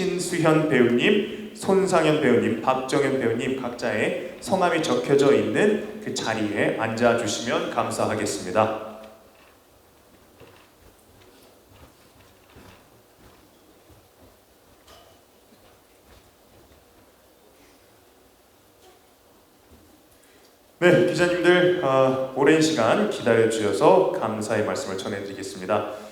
신수현 배우님, 손상현 배우님, 박정현 배우님 각자의 성함이 적혀져 있는 그 자리에 앉아주시면 감사하겠습니다. 네, 기자님들 오랜 시간 기다려주셔서 감사의 말씀을 전해드리겠습니다.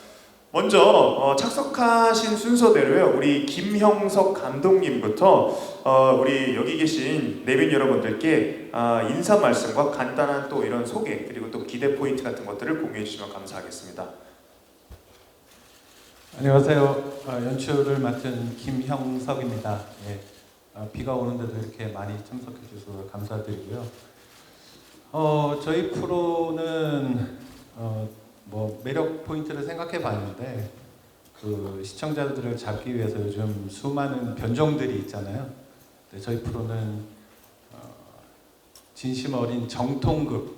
먼저 착석하신 순서대로요, 우리 김형석 감독님부터 우리 여기 계신 내빈 여러분들께 인사 말씀과 간단한 또 이런 소개, 그리고 또 기대 포인트 같은 것들을 공유해 주시면 감사하겠습니다. 안녕하세요. 연출을 맡은 김형석입니다. 예, 비가 오는데도 이렇게 많이 참석해 주셔서 감사드리고요. 저희 프로는 뭐 매력 포인트를 생각해 봤는데, 그 시청자들을 잡기 위해서 요즘 수많은 변종들이 있잖아요. 근데 저희 프로는 진심 어린 정통극으로서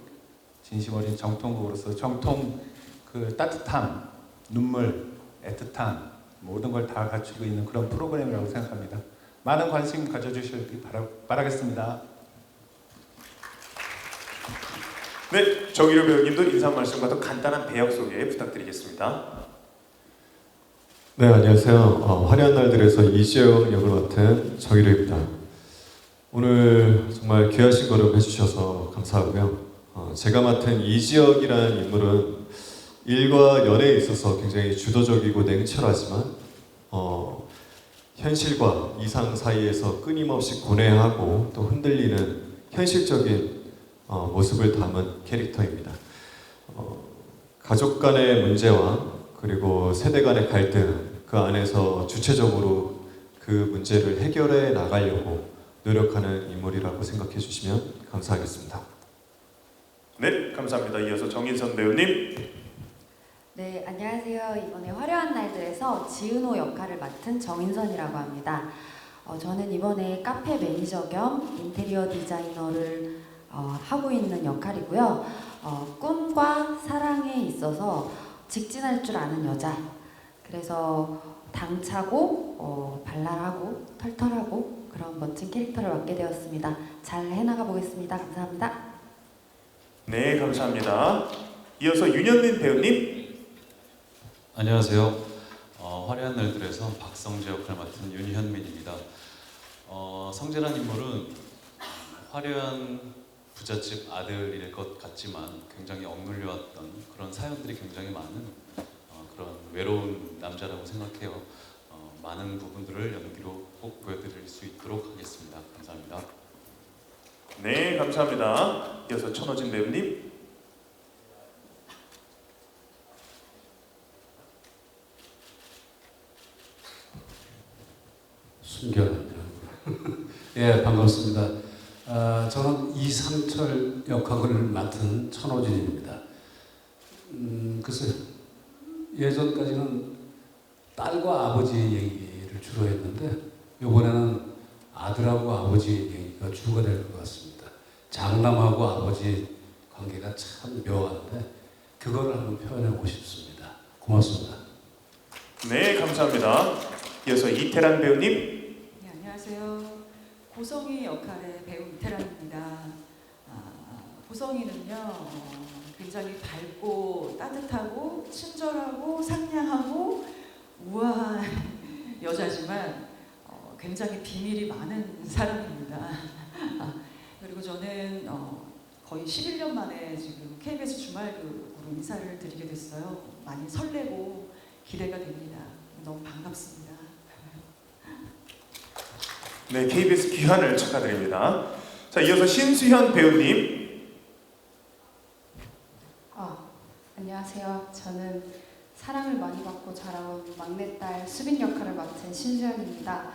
정통 그 따뜻함, 눈물, 애틋함 모든 걸 다 갖추고 있는 그런 프로그램이라고 생각합니다. 많은 관심 가져주시길 바라겠습니다. 네, 정희료 배우님도 인사 말씀과 또 간단한 배역 소개 부탁드리겠습니다. 네, 안녕하세요. 화려한 날들에서 이지영 역을 맡은 정희료입니다. 오늘 정말 귀하신 걸음 해주셔서 감사하고요. 제가 맡은 이지혁이라는 인물은 일과 연애에 있어서 굉장히 주도적이고 냉철하지만 현실과 이상 사이에서 끊임없이 고뇌하고 또 흔들리는 현실적인 모습을 담은 캐릭터입니다. 가족 간의 문제와 그리고 세대 간의 갈등, 그 안에서 주체적으로 그 문제를 해결해 나가려고 노력하는 인물이라고 생각해 주시면 감사하겠습니다. 네, 감사합니다. 이어서 정인선 배우님. 네, 안녕하세요. 이번에 화려한 날들에서 지은호 역할을 맡은 정인선이라고 합니다. 저는 이번에 카페 매니저 겸 인테리어 디자이너를 하고 있는 역할이고요. 꿈과 사랑에 있어서 직진할 줄 아는 여자. 그래서 당차고 발랄하고 털털하고 그런 멋진 캐릭터를 맡게 되었습니다. 잘 해나가 보겠습니다. 감사합니다. 네, 감사합니다. 이어서 윤현민 배우님. 안녕하세요. 화려한 날들에서 박성재 역할을 맡은 윤현민입니다. 성재란 인물은 화려한 부잣집 아들일 것 같지만 굉장히 억눌려왔던 그런 사연들이 굉장히 많은 그런 외로운 남자라고 생각해요. 많은 부분들을 연기로 꼭 보여드릴 수 있도록 하겠습니다. 감사합니다. 네, 감사합니다. 이어서 천호진 배우님. 숨겨놨냐. 예, 반갑습니다. 저는 이상철 역할을 맡은 천호진입니다. 글쎄, 예전까지는 딸과 아버지 얘기를 주로 했는데 이번에는 아들하고 아버지 얘기가 주가 될 것 같습니다. 장남하고 아버지 관계가 참 묘한데 그거를 한번 표현하고 싶습니다. 고맙습니다. 네, 감사합니다. 이어서 이태란 배우님. 네, 안녕하세요. 고성희 역할의 배우 이태란입니다. 고성희는요, 굉장히 밝고 따뜻하고 친절하고 상냥하고 우아한 여자지만 굉장히 비밀이 많은 사람입니다. 그리고 저는 거의 11년 만에 지금 KBS 주말극으로 인사를 드리게 됐어요. 많이 설레고 기대가 됩니다. 너무 반갑습니다. 네, KBS 귀환을 축하드립니다. 자, 이어서 신수현 배우님. 안녕하세요. 저는 사랑을 많이 받고 자라온 막내딸 수빈 역할을 맡은 신수현입니다.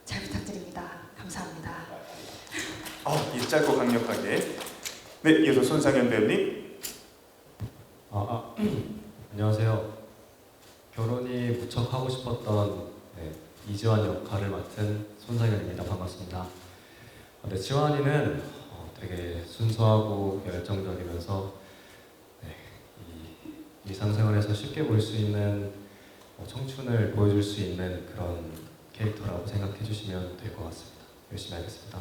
잘 부탁드립니다. 감사합니다. 이 짧고 강력하게. 네, 이어서 손상현 배우님. 안녕하세요. 결혼이 무척 하고 싶었던 이지환 역할을 맡은 손상현입니다. 반갑습니다. 네, 지환이는 되게 순수하고 열정적이면서 일상생활에서 쉽게 볼 수 있는 청춘을 보여줄 수 있는 그런 캐릭터라고 생각해 주시면 될 것 같습니다. 열심히 하겠습니다.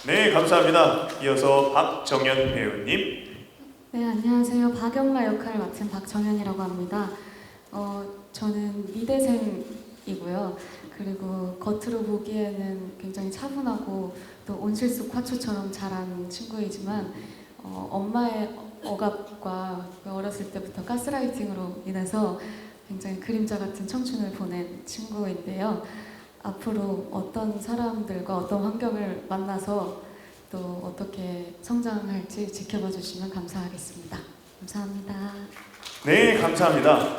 네, 감사합니다. 이어서 박정현 배우님. 네, 안녕하세요. 박영라 역할을 맡은 박정현이라고 합니다. 저는 미대생이고요. 그리고 겉으로 보기에는 굉장히 차분하고 또 온실속 화초처럼 자란 친구이지만 엄마의 억압과 어렸을 때부터 가스라이팅으로 인해서 굉장히 그림자 같은 청춘을 보낸 친구인데요. 앞으로 어떤 사람들과 어떤 환경을 만나서 또 어떻게 성장할지 지켜봐 주시면 감사하겠습니다. 감사합니다. 네, 감사합니다.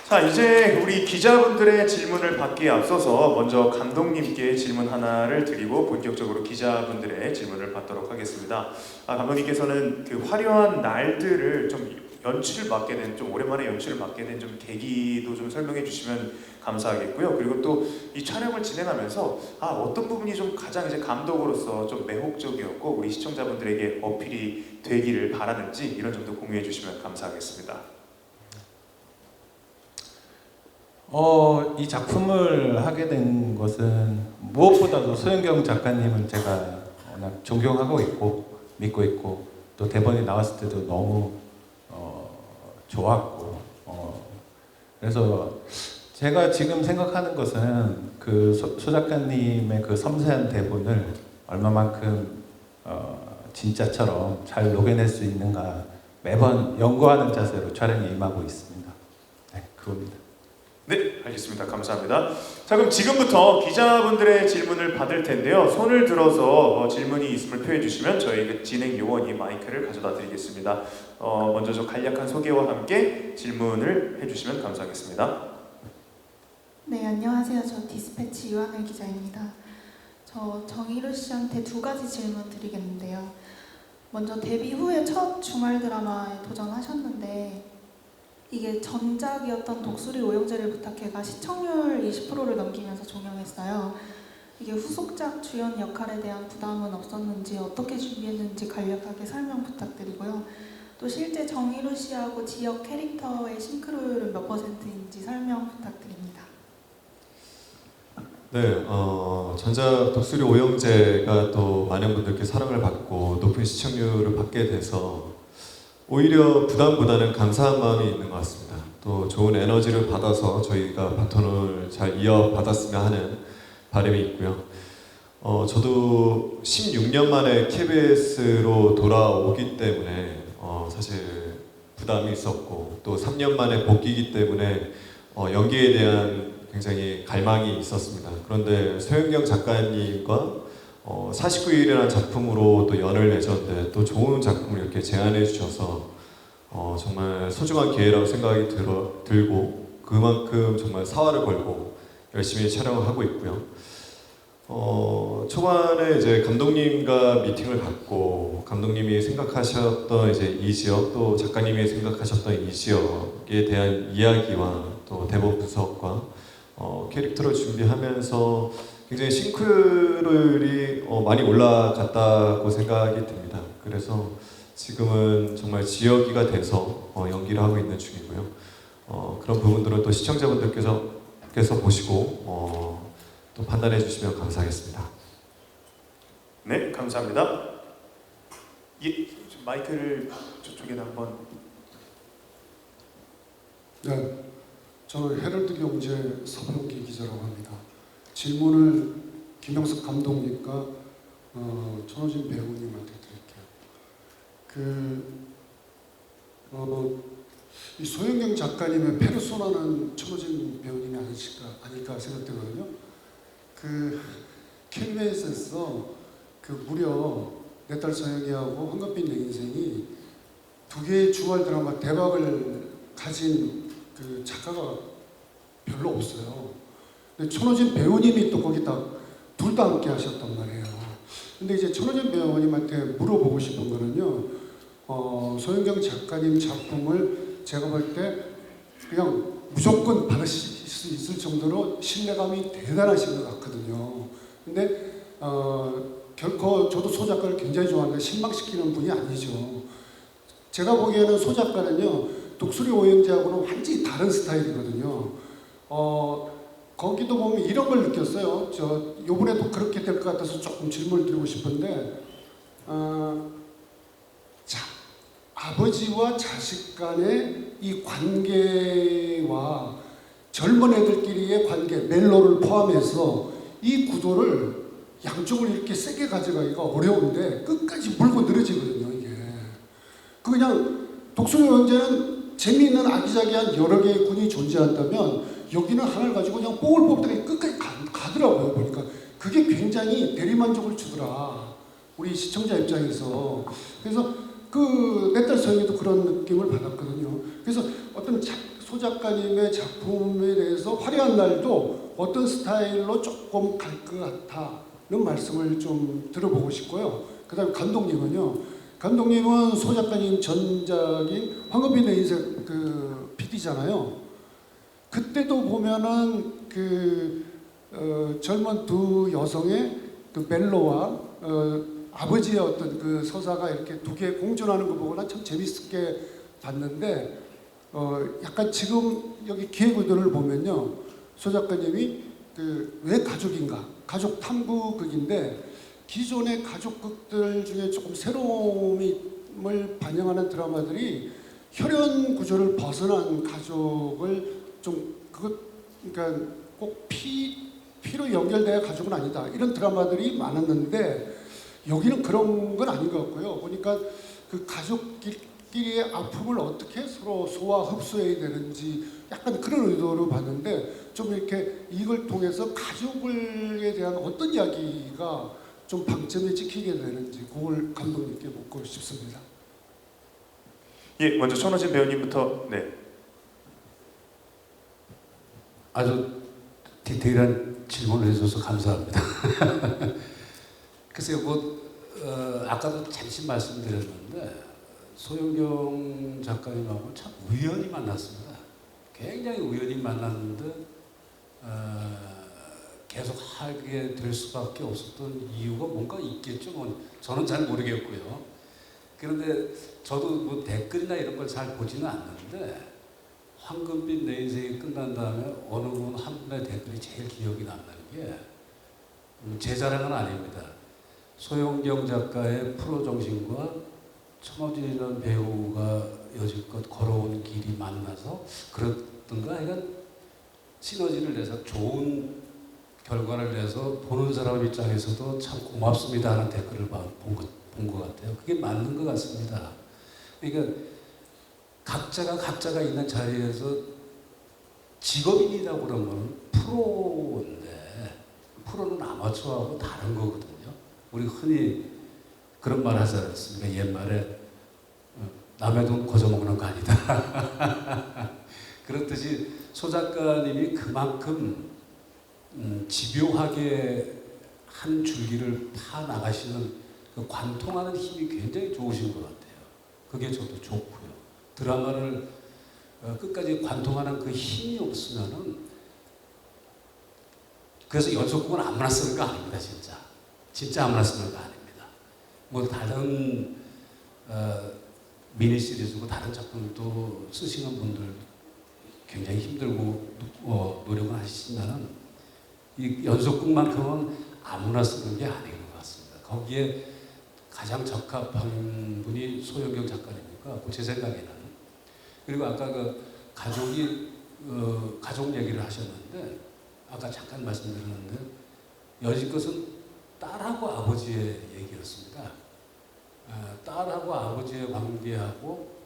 자, 이제 우리 기자분들의 질문을 받기에 앞서서 먼저 감독님께 질문 하나를 드리고 본격적으로 기자분들의 질문을 받도록 하겠습니다. 감독님께서는 그 화려한 날들을 좀 연출을 맡게 된, 좀 오랜만에 연출을 맡게 된 좀 계기도 좀 설명해 주시면 감사하겠고요. 그리고 또 이 촬영을 진행하면서 어떤 부분이 좀 가장 이제 감독으로서 좀 매혹적이었고 우리 시청자분들에게 어필이 되기를 바라는지 이런 점도 공유해 주시면 감사하겠습니다. 이 작품을 하게 된 것은 무엇보다도 소영경 작가님을 제가 워낙 존경하고 있고 믿고 있고 또 대본이 나왔을 때도 너무 좋았고 그래서 제가 지금 생각하는 것은 그 소 작가님의 그 섬세한 대본을 얼마만큼 진짜처럼 잘 녹여낼 수 있는가 매번 연구하는 자세로 촬영에 임하고 있습니다. 네, 그겁니다. 네, 알겠습니다. 감사합니다. 자, 그럼 지금부터 기자분들의 질문을 받을 텐데요. 손을 들어서 질문이 있음을 표해 주시면 저희 그 진행 요원이 마이크를 가져다 드리겠습니다. 먼저 좀 간략한 소개와 함께 질문을 해주시면 감사하겠습니다. 네, 안녕하세요. 저 디스패치 유한을 기자입니다. 저 정희루 씨한테 두 가지 질문 드리겠는데요. 먼저 데뷔 후에 첫 주말 드라마에 도전하셨는데 이게 전작이었던 독수리 오영재를 부탁해가 시청률 20%를 넘기면서 종영했어요. 이게 후속작 주연 역할에 대한 부담은 없었는지 어떻게 준비했는지 간략하게 설명 부탁드리고요. 또 실제 정희루 씨하고 지역 캐릭터의 싱크로율은 몇 %인지 설명 부탁드립니다. 네, 전작 독수리 오영재가 또 많은 분들께 사랑을 받고 높은 시청률을 받게 돼서 오히려 부담보다는 감사한 마음이 있는 것 같습니다. 또 좋은 에너지를 받아서 저희가 바톤을 잘 이어받았으면 하는 바람이 있고요. 저도 16년 만에 KBS로 돌아오기 때문에 사실 부담이 있었고 또 3년 만에 복귀이기 때문에 연기에 대한 굉장히 갈망이 있었습니다. 그런데 소영경 작가님과 49일이라는 작품으로 또 연을 맺었는데 또 좋은 작품을 이렇게 제안해 주셔서 정말 소중한 기회라고 생각이 들고 그만큼 정말 사활을 걸고 열심히 촬영을 하고 있고요. 초반에 이제 감독님과 미팅을 갖고 감독님이 생각하셨던 이제 이 지역 또 작가님이 생각하셨던 이 지역에 대한 이야기와 또 대본 분석과 캐릭터를 준비하면서 굉장히 싱크로율이 많이 올라갔다고 생각이 듭니다. 그래서 지금은 정말 지역이가 돼서 연기를 하고 있는 중이고요. 그런 부분들은 또 시청자분들께서 보시고 또 판단해 주시면 감사하겠습니다. 네, 감사합니다. 예, 마이크를 저쪽에다 한번. 네, 저는 헤럴드 경제 서병기 기자라고 합니다. 질문을 김영석 감독님과 천호진 배우님한테 드릴게요. 이 소영경 작가님의 페르소나는 천호진 배우님이 아닐까 생각되거든요. KBS에서 무려 내 딸 서영이하고 황금빛 내 인생이 두 개의 주말 드라마 대박을 가진 작가가 별로 없어요. 근데 천호진 배우님이 또 거기다 둘 다 함께 하셨단 말이에요. 근데 이제 천호진 배우님한테 물어보고 싶은 거는요. 소영경 작가님 작품을 제가 볼 때 그냥 무조건 받으실 수 있을 정도로 신뢰감이 대단하신 것 같거든요. 근데 결코 저도 소 작가를 굉장히 좋아하는데 실망시키는 분이 아니죠. 제가 보기에는 소 작가는요. 독수리 오영재하고는 완전히 다른 스타일이거든요. 거기도 보면 이런 걸 느꼈어요. 저 이번에도 그렇게 될 것 같아서 조금 질문을 드리고 싶은데, 아버지와 자식 간의 이 관계와 젊은 애들끼리의 관계, 멜로를 포함해서 이 구도를 양쪽을 이렇게 세게 가져가기가 어려운데 끝까지 물고 늘어지거든요, 이게. 그냥 독수리 형제는 재미있는 아기자기한 여러 개의 군이 존재한다면 여기는 하나를 가지고 그냥 뽕을 뽑다가 끝까지 가더라고요, 보니까. 그게 굉장히 대리만족을 주더라, 우리 시청자 입장에서. 그래서 그 내 딸 서영이도 그런 느낌을 받았거든요. 그래서 어떤 소 작가님의 작품에 대해서 화려한 날도 어떤 스타일로 조금 갈 것 같다는 말씀을 좀 들어보고 싶고요. 그 다음에 감독님은요. 감독님은 소 작가님 전작인 황금빛 내 인생 그 PD잖아요. 그때도 보면은 젊은 두 여성의 그 멜로와 아버지의 어떤 그 서사가 이렇게 두 개 공존하는 거 보고는 참 재밌게 봤는데, 약간 지금 여기 기획의도를 보면요, 소 작가님이 왜 가족인가, 가족 탐구극인데 기존의 가족극들 중에 조금 새로움을 반영하는 드라마들이 혈연 구조를 벗어난 가족을 좀 그러니까 꼭 피로 연결돼야 가족은 아니다, 이런 드라마들이 많았는데 여기는 그런 건 아닌 것 같고요. 보니까 그 가족끼리의 아픔을 어떻게 서로 소화 흡수해야 되는지 약간 그런 의도로 봤는데, 좀 이렇게 이걸 통해서 가족에 대한 어떤 이야기가 좀 방점에 찍히게 되는지 그걸 감독님께 묻고 싶습니다. 예, 먼저 천호진 배우님부터. 네. 아주 디테일한 질문을 해줘서 감사합니다. 글쎄요, 아까도 잠시 말씀드렸는데 소영경 작가님하고 참 우연히 만났습니다. 굉장히 우연히 만났는데 계속 하게 될 수밖에 없었던 이유가 뭔가 있겠죠. 저는 잘 모르겠고요. 그런데 저도 뭐 댓글이나 이런 걸 잘 보지는 않는데 황금빛 내 인생이 끝난 다음에 어느 분 한 분의 댓글이 제일 기억이 남는 게, 제 자랑은 아닙니다. 소영경 작가의 프로 정신과 천호진이라는 배우가 여지껏 걸어온 길이 만나서 그렇던가, 하여간 시너지를 내서 좋은 결과를 내서 보는 사람 입장에서도 참 고맙습니다 하는 댓글을 본 것 같아요. 그게 맞는 것 같습니다. 그러니까 각자가 있는 자리에서 직업인이라고 그러면 프로인데, 프로는 아마추어하고 다른 거거든요. 우리 흔히 그런 말 하지 않습니까? 옛말에 남의 돈 거저먹는 거 아니다. 그렇듯이 소 작가님이 그만큼 집요하게 한 줄기를 파 나가시는 그 관통하는 힘이 굉장히 좋으신 것 같아요. 그게 저도 좋고요. 드라마를 끝까지 관통하는 그 힘이 없으면은, 그래서 연속극은 아무나 쓰는 거 아닙니다, 진짜. 진짜 아무나 쓰는 거 아닙니다. 뭐 다른 미니 시리즈고 다른 작품도 쓰시는 분들 굉장히 힘들고 노력을 하시지만은 이 연속극만큼은 아무나 쓰는 게 아닌 것 같습니다. 거기에 가장 적합한 분이 소영경 작가님이니까 제 생각에는. 그리고 아까 그 가족 얘기를 하셨는데, 아까 잠깐 말씀드렸는데 여지껏은 딸하고 아버지의 얘기였습니다. 딸하고 아버지의 관계하고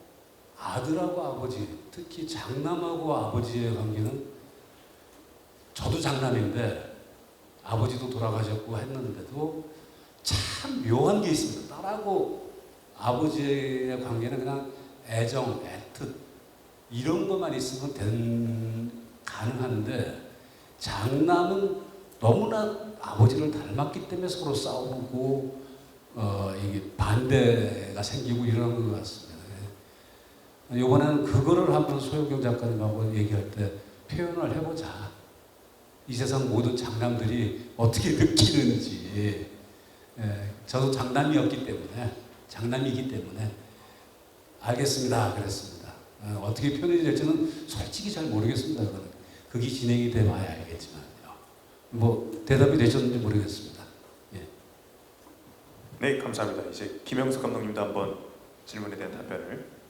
아들하고 아버지, 특히 장남하고 아버지의 관계는, 저도 장남인데 아버지도 돌아가셨고 했는데도 참 묘한 게 있습니다. 딸하고 아버지의 관계는 그냥 애정, 애틋 이런 것만 있으면 가능한데, 장남은 너무나 아버지를 닮았기 때문에 서로 싸우고 이게 반대가 생기고 이러는 것 같습니다. 이번에는 그거를 한번 소영경 작가님하고 얘기할 때 표현을 해보자. 이 세상 모든 장남들이 어떻게 느끼는지. 저도 장남이기 때문에 알겠습니다. 그랬습니다. 어떻게 표현이 될지는 솔직히 잘 모르겠습니다. 그게 진행이 돼 봐야 알겠지만요. 뭐 대답이 되셨는지 모르겠습니다. 예. 네, 감사합니다. 이제 김형석 감독님도 한번 질문에 대한 답변을.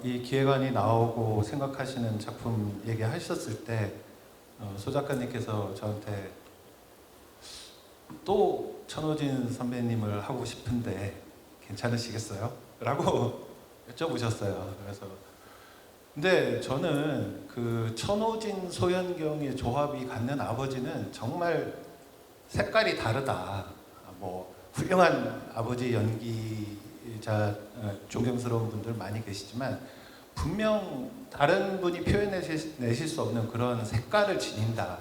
이 기획안이 나오고 생각하시는 작품 얘기하셨을 때 소 작가님께서 저한테 또 천호진 선배님을 하고 싶은데 괜찮으시겠어요? 라고 여쭤보셨어요. 그래서 근데 저는 그 천호진 소현경의 조합이 갖는 아버지는 정말 색깔이 다르다. 뭐 훌륭한 아버지 연기자 존경스러운 분들 많이 계시지만 분명 다른 분이 표현내실 수 없는 그런 색깔을 지닌다.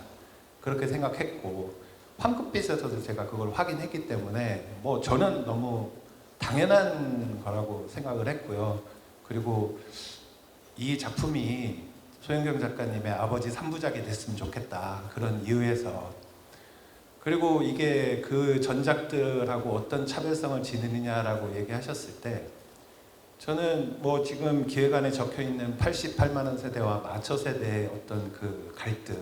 그렇게 생각했고 황금빛에서도 제가 그걸 확인했기 때문에 뭐 저는 너무 당연한 거라고 생각을 했고요. 그리고 이 작품이 소현경 작가님의 아버지 3부작이 됐으면 좋겠다. 그런 이유에서. 그리고 이게 그 전작들하고 어떤 차별성을 지니느냐라고 얘기하셨을 때 저는 뭐 지금 기획안에 적혀 있는 88만 원 세대와 마처 세대의 어떤 그 갈등,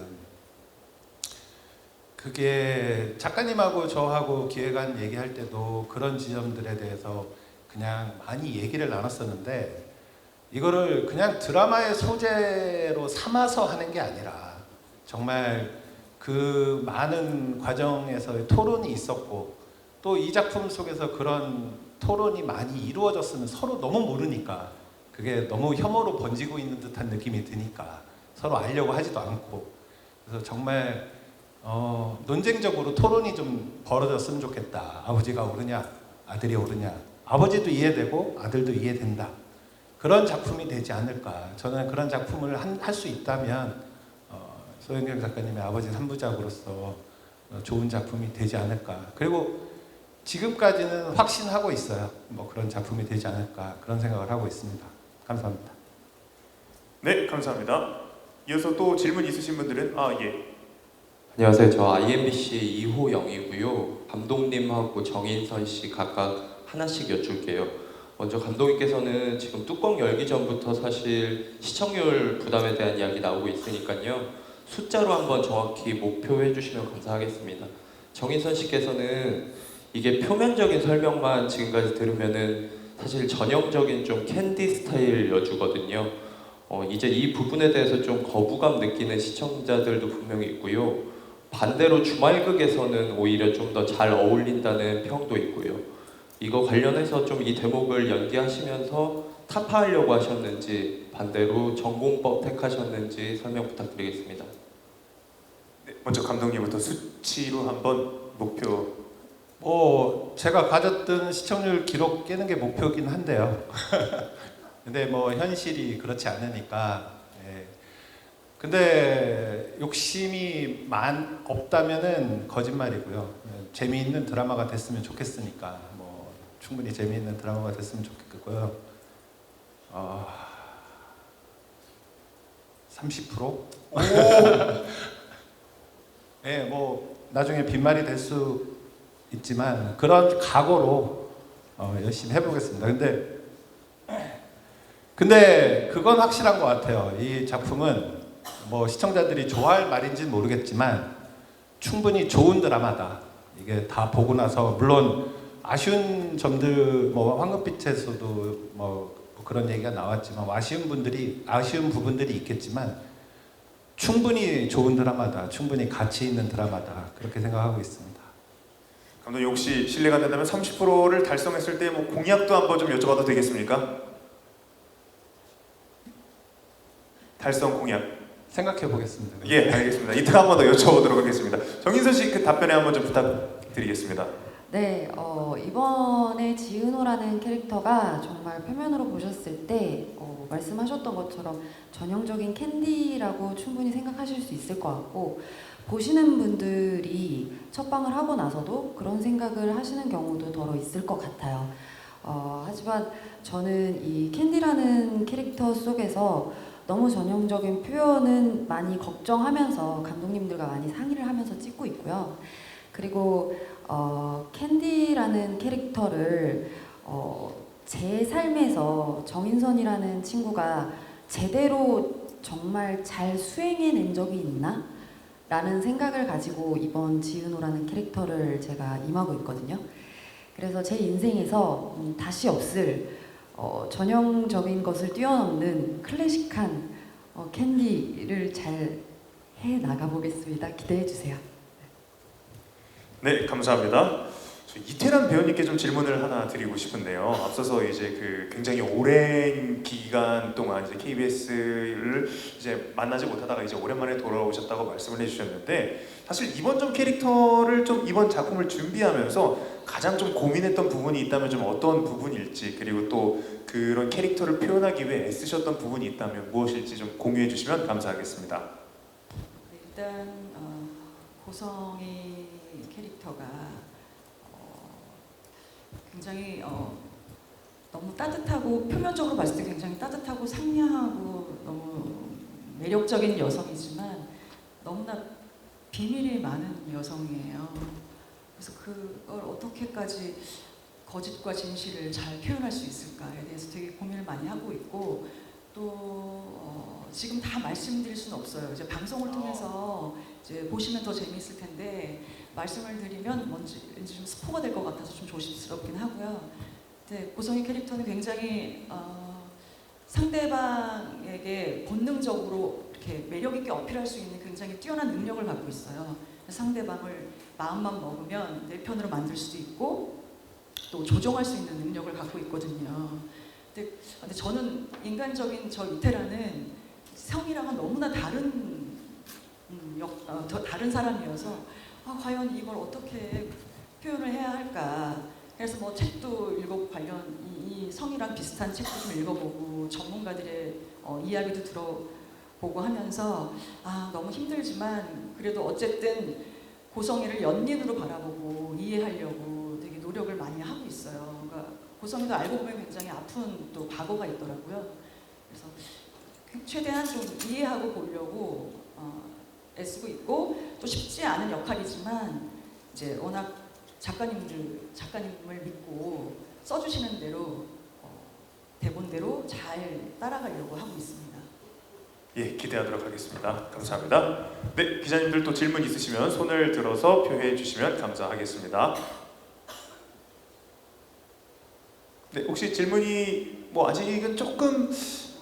그게 작가님하고 저하고 기획안 얘기할 때도 그런 지점들에 대해서 그냥 많이 얘기를 나눴었는데 이거를 그냥 드라마의 소재로 삼아서 하는 게 아니라 정말 그 많은 과정에서의 토론이 있었고 또 이 작품 속에서 그런 토론이 많이 이루어졌으면 서로 너무 모르니까 그게 너무 혐오로 번지고 있는 듯한 느낌이 드니까 서로 알려고 하지도 않고 그래서 정말 논쟁적으로 토론이 좀 벌어졌으면 좋겠다. 아버지가 옳으냐 아들이 옳으냐 아버지도 이해되고 아들도 이해된다. 그런 작품이 되지 않을까. 저는 그런 작품을 할 수 있다면 소현경 작가님의 아버지 3부작으로서 좋은 작품이 되지 않을까. 그리고 지금까지는 확신하고 있어요. 뭐 그런 작품이 되지 않을까 그런 생각을 하고 있습니다. 감사합니다. 네, 감사합니다. 이어서 또 질문 있으신 분들은 예. 안녕하세요. 저 IMBC 이호영이고요. 감독님하고 정인선 씨 각각 하나씩 여쭐게요. 먼저 감독님께서는 지금 뚜껑 열기 전부터 사실 시청률 부담에 대한 이야기 나오고 있으니까요. 숫자로 한번 정확히 목표해 주시면 감사하겠습니다. 정인선 씨께서는 이게 표면적인 설명만 지금까지 들으면은 사실 전형적인 좀 캔디 스타일 여주거든요. 이제 이 부분에 대해서 좀 거부감 느끼는 시청자들도 분명히 있고요. 반대로 주말극에서는 오히려 좀 더 잘 어울린다는 평도 있고요. 이거 관련해서 좀 이 대목을 연기하시면서 타파하려고 하셨는지 반대로 전공법 택하셨는지 설명 부탁드리겠습니다. 네, 먼저 감독님부터 수치로 한번 목표. 제가 가졌던 시청률 기록 깨는 게 목표긴 한데요. 근데 뭐 현실이 그렇지 않으니까. 예. 근데 욕심이 없다면은 거짓말이고요. 재미있는 드라마가 됐으면 좋겠으니까 뭐 충분히 재미있는 드라마가 됐으면 좋겠고요. 30%? 예, 뭐 나중에 빈말이 될 수 있지만 그런 각오로 열심히 해보겠습니다. 근데 그건 확실한 것 같아요. 이 작품은 뭐 시청자들이 좋아할 말인지는 모르겠지만 충분히 좋은 드라마다. 이게 다 보고 나서 물론 아쉬운 점들 뭐 황금빛에서도 뭐 그런 얘기가 나왔지만 아쉬운 부분들이 있겠지만 충분히 좋은 드라마다. 충분히 가치 있는 드라마다. 그렇게 생각하고 있습니다. 감독님 혹시 실례가 안 된다면 30%를 달성했을 때 뭐 공약도 한번 좀 여쭤봐도 되겠습니까? 달성 공약. 생각해 보겠습니다. 예, 알겠습니다. 이따 한번 더 여쭤보도록 하겠습니다. 정인선 씨 그 답변에 한번 좀 부탁드리겠습니다. 네, 이번에 지은호라는 캐릭터가 정말 표면으로 보셨을 때 말씀하셨던 것처럼 전형적인 캔디라고 충분히 생각하실 수 있을 것 같고 보시는 분들이 첫방을 하고 나서도 그런 생각을 하시는 경우도 더러 있을 것 같아요. 하지만 저는 이 캔디라는 캐릭터 속에서 너무 전형적인 표현은 많이 걱정하면서 감독님들과 많이 상의를 하면서 찍고 있고요. 그리고 캔디라는 캐릭터를 제 삶에서 정인선이라는 친구가 제대로 정말 잘 수행해낸 적이 있나? 라는 생각을 가지고 이번 지은호라는 캐릭터를 제가 임하고 있거든요. 그래서 제 인생에서 다시 없을 전형적인 것을 뛰어넘는 클래식한 캔디를 잘 해 나가 보겠습니다. 기대해 주세요. 네, 감사합니다. 저 이태란 배우님께 좀 질문을 하나 드리고 싶은데요. 앞서서 이제 그 굉장히 오랜 기간 동안 이제 KBS를 이제 만나지 못하다가 이제 오랜만에 돌아오셨다고 말씀을 해주셨는데, 사실 이번 좀 캐릭터를 좀 이번 작품을 준비하면서 가장 좀 고민했던 부분이 있다면 좀 어떤 부분일지, 그리고 또 그런 캐릭터를 표현하기 위해 애쓰셨던 부분이 있다면 무엇일지 좀 공유해 주시면 감사하겠습니다. 일단 고성의 캐릭터가 굉장히 너무 따뜻하고, 표면적으로 봤을 때 굉장히 따뜻하고 상냥하고 너무 매력적인 여성이지만 너무나 비밀이 많은 여성이에요. 그래서 그걸 어떻게까지 거짓과 진실을 잘 표현할 수 있을까에 대해서 되게 고민을 많이 하고 있고, 또 지금 다 말씀드릴 수는 없어요. 이제 방송을 통해서 이제 보시면 더 재미있을 텐데 말씀을 드리면 뭔지 왠지 좀 스포가 될 것 같아서 좀 조심스럽긴 하고요. 근데 고성의 캐릭터는 굉장히 상대방에게 본능적으로 이렇게 매력 있게 어필할 수 있는 굉장히 뛰어난 능력을 갖고 있어요. 상대방을 마음만 먹으면 내 편으로 만들 수도 있고 또 조종할 수 있는 능력을 갖고 있거든요. 근데 저는 인간적인 저 이태라는 성이랑은 너무나 다른 다른 사람이어서 과연 이걸 어떻게 표현을 해야 할까. 그래서 뭐 책도 읽어보고 관련 이 성이랑 비슷한 책도 좀 읽어보고 전문가들의 이야기도 들어보고 하면서 너무 힘들지만 그래도 어쨌든 고성이를 연인으로 바라보고 이해하려고 되게 노력을 많이 하고 있어요. 그러니까 고성이도 알고 보면 굉장히 아픈 또 과거가 있더라고요. 그래서 최대한 좀 이해하고 보려고 애쓰고 있고, 또 쉽지 않은 역할이지만 이제 워낙 작가님을 믿고 써주시는 대로 대본대로 잘 따라가려고 하고 있습니다. 예, 기대하도록 하겠습니다. 감사합니다. 네, 기자님들 또 질문 있으시면 손을 들어서 표해 주시면 감사하겠습니다. 네, 혹시 질문이 뭐 아직은 조금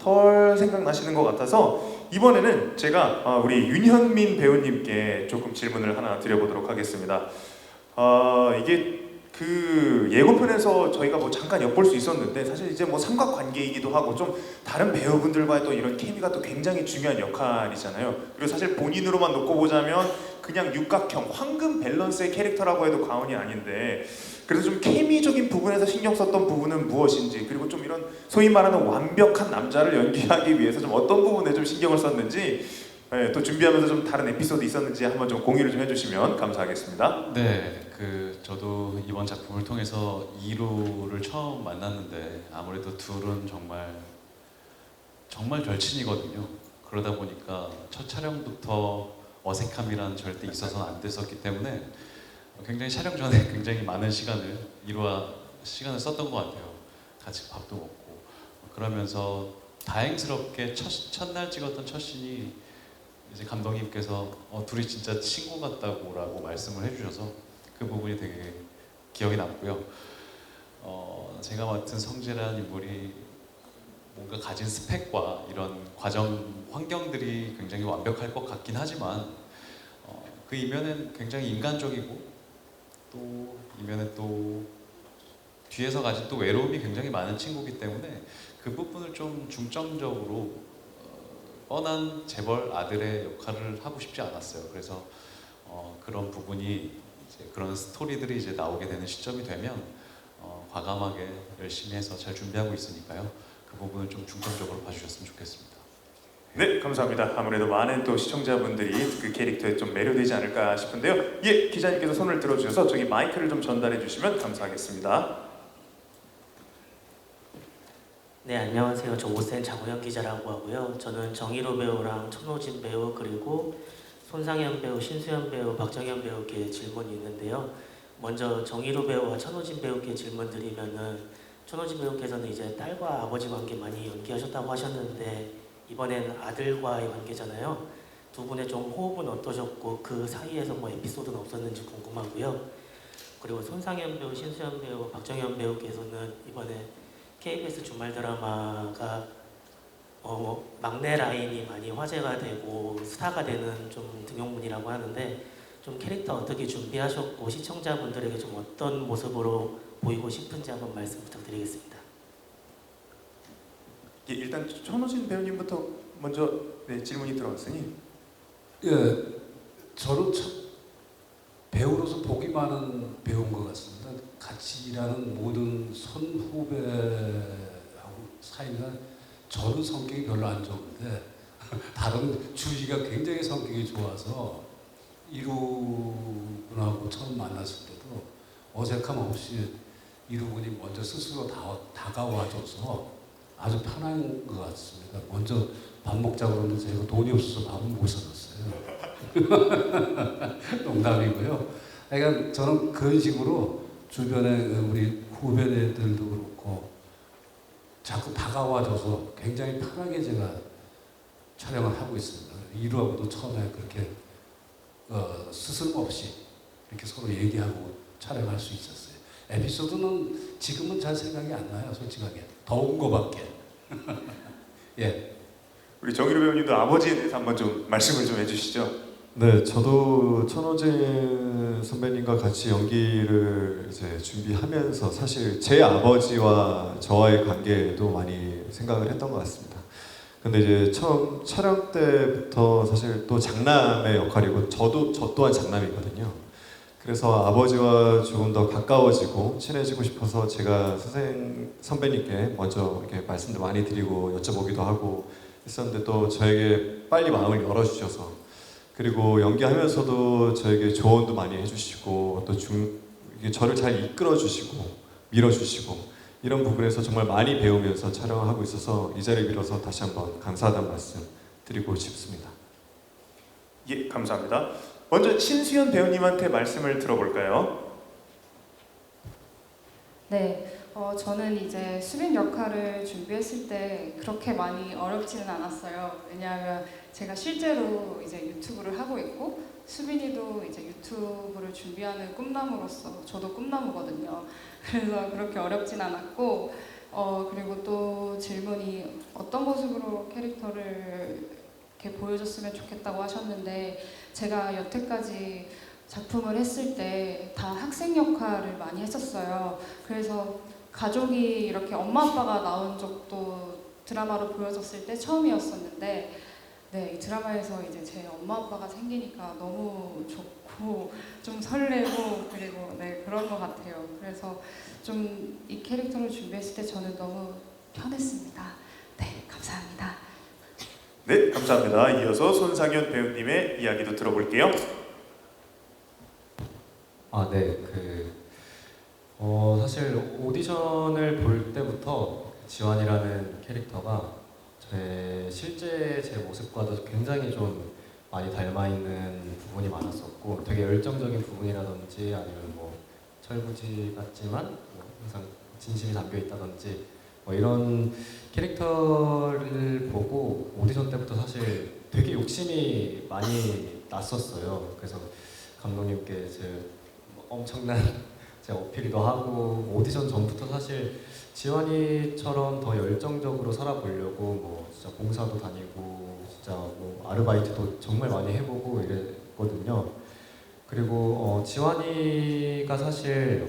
덜 생각나시는 것 같아서 이번에는 제가 우리 윤현민 배우님께 조금 질문을 하나 드려보도록 하겠습니다. 이게 그 예고편에서 저희가 뭐 잠깐 엿볼 수 있었는데 사실 이제 뭐 삼각관계이기도 하고 좀 다른 배우분들과의 또 이런 케미가 또 굉장히 중요한 역할이잖아요. 그리고 사실 본인으로만 놓고 보자면 그냥 육각형 황금 밸런스의 캐릭터라고 해도 과언이 아닌데, 그래서 좀 케미적인 부분에서 신경 썼던 부분은 무엇인지, 그리고 좀 이런 소위 말하는 완벽한 남자를 연기하기 위해서 좀 어떤 부분에 좀 신경을 썼는지, 또 준비하면서 좀 다른 에피소드 있었는지 한번 좀 공유를 좀 해주시면 감사하겠습니다. 네, 저도 이번 작품을 통해서 이루를 처음 만났는데 아무래도 둘은 정말 절친이거든요. 그러다 보니까 첫 촬영부터 어색함이란 절대 있어서는 안 됐었기 때문에 굉장히 촬영 전에 굉장히 많은 시간을 썼던 것 같아요. 같이 밥도 먹고 그러면서 다행스럽게 첫날 찍었던 첫 씬이 이제 감독님께서 둘이 진짜 친구 같다고라고 말씀을 해주셔서 그 부분이 되게 기억에 남고요. 제가 맡은 성재라는 인물이 뭔가 가진 스펙과 이런 과정 환경들이 굉장히 완벽할 것 같긴 하지만 그 이면엔 굉장히 인간적이고 또 이면에 또 뒤에서 가진 또 외로움이 굉장히 많은 친구이기 때문에 그 부분을 좀 중점적으로 뻔한 재벌 아들의 역할을 하고 싶지 않았어요. 그래서 그런 부분이 이제 그런 스토리들이 이제 나오게 되는 시점이 되면 과감하게 열심히 해서 잘 준비하고 있으니까요. 그 부분을 좀 중점적으로 봐주셨으면 좋겠습니다. 네, 감사합니다. 아무래도 많은 또 시청자분들이 그 캐릭터에 좀 매료되지 않을까 싶은데요. 예, 기자님께서 손을 들어주셔서 저기 마이크를 좀 전달해 주시면 감사하겠습니다. 네, 안녕하세요. 저 오센 장우혁 기자라고 하고요. 저는 정희로 배우랑 천호진 배우 그리고 손상현 배우, 신수연 배우, 박정현 배우께 질문이 있는데요. 먼저 정희로 배우와 천호진 배우께 질문 드리면은 천호진 배우께서는 이제 딸과 아버지 관계 많이 연기하셨다고 하셨는데 이번에는 아들과의 관계잖아요. 두 분의 좀 호흡은 어떠셨고 그 사이에서 뭐 에피소드는 없었는지 궁금하고요. 그리고 손상현 배우, 신수현 배우, 박정현 배우께서는 이번에 KBS 주말 드라마가 막내 라인이 많이 화제가 되고 스타가 되는 좀 등용문이라고 하는데 좀 캐릭터 어떻게 준비하셨고 시청자분들에게 좀 어떤 모습으로 보이고 싶은지 한번 말씀 부탁드리겠습니다. 예, 일단 천호진 배우님부터 먼저 질문이 들어왔으니. 예, 저는 참 배우로서 복이 많은 배우인 것 같습니다. 같이 일하는 모든 선후배하고 사이가 저는 성격이 별로 안 좋은데 다른 주위가 굉장히 성격이 좋아서 이루군하고 처음 만났을 때도 어색함 없이 이루군이 먼저 스스로 다가와줘서 아주 편한 것 같습니다. 먼저 밥 먹자고 그러는데 제가 돈이 없어서 밥은 못 사줬어요. 농담이고요. 그러니까 저는 그런 식으로 주변에 우리 후배들도 그렇고 자꾸 다가와줘서 굉장히 편하게 제가 촬영을 하고 있습니다. 이루하고도 처음에 그렇게 스스럼없이 이렇게 서로 얘기하고 촬영할 수 있었어요. 에피소드는 지금은 잘 생각이 안 나요, 솔직하게. 더운 거밖에. 예. 우리 정희로 배우님도 아버지에 대해서 한번 좀 말씀을 좀 해주시죠. 네, 저도 천호진 선배님과 같이 연기를 이제 준비하면서 사실 제 아버지와 저와의 관계도 많이 생각을 했던 것 같습니다. 근데 이제 처음 촬영 때부터 사실 또 장남의 역할이고 저 또한 장남이거든요. 그래서 아버지와 조금 더 가까워지고 친해지고 싶어서 제가 선배님께 먼저 이렇게 말씀도 많이 드리고 여쭤보기도 하고 했었는데 또 저에게 빨리 마음을 열어주셔서 그리고 연기하면서도 저에게 조언도 많이 해주시고 또 저를 잘 이끌어주시고 밀어주시고 이런 부분에서 정말 많이 배우면서 촬영을 하고 있어서 이 자리를 빌어서 다시 한번 감사하다는 말씀 드리고 싶습니다. 예, 감사합니다. 먼저 신수현 배우님한테 말씀을 들어볼까요? 네, 저는 이제 수빈 역할을 준비했을 때 그렇게 많이 어렵지는 않았어요. 왜냐하면 제가 실제로 이제 유튜브를 하고 있고 수빈이도 이제 유튜브를 준비하는 꿈나무로서 저도 꿈나무거든요. 그래서 그렇게 어렵진 않았고 그리고 또 질문이 어떤 모습으로 캐릭터를 이렇게 보여줬으면 좋겠다고 하셨는데 제가 여태까지 작품을 했을 때 다 학생 역할을 많이 했었어요. 그래서 가족이 이렇게 엄마 아빠가 나온 적도 드라마로 보여졌을 때 처음이었었는데 네, 이 드라마에서 이제 제 엄마 아빠가 생기니까 너무 좋고 좀 설레고 그리고 네, 그런 것 같아요. 그래서 좀 이 캐릭터를 준비했을 때 저는 너무 편했습니다. 네, 감사합니다. 네, 감사합니다. 이어서 손상현 배우님의 이야기도 들어볼게요. 네, 사실 오디션을 볼 때부터 지환이라는 캐릭터가 실제 제 모습과도 굉장히 좀 많이 닮아 있는 부분이 많았었고, 되게 열정적인 부분이라든지 아니면 뭐 철부지 같지만 뭐 항상 진심이 담겨 있다든지 뭐 이런 캐릭터를 보고 오디션 때부터 사실 되게 욕심이 많이 났었어요. 그래서 감독님께 엄청난 제 어필도 하고 오디션 전부터 사실 지환이처럼 더 열정적으로 살아보려고 뭐 진짜 봉사도 다니고 진짜 뭐 아르바이트도 정말 많이 해보고 이랬거든요. 그리고 지환이가 사실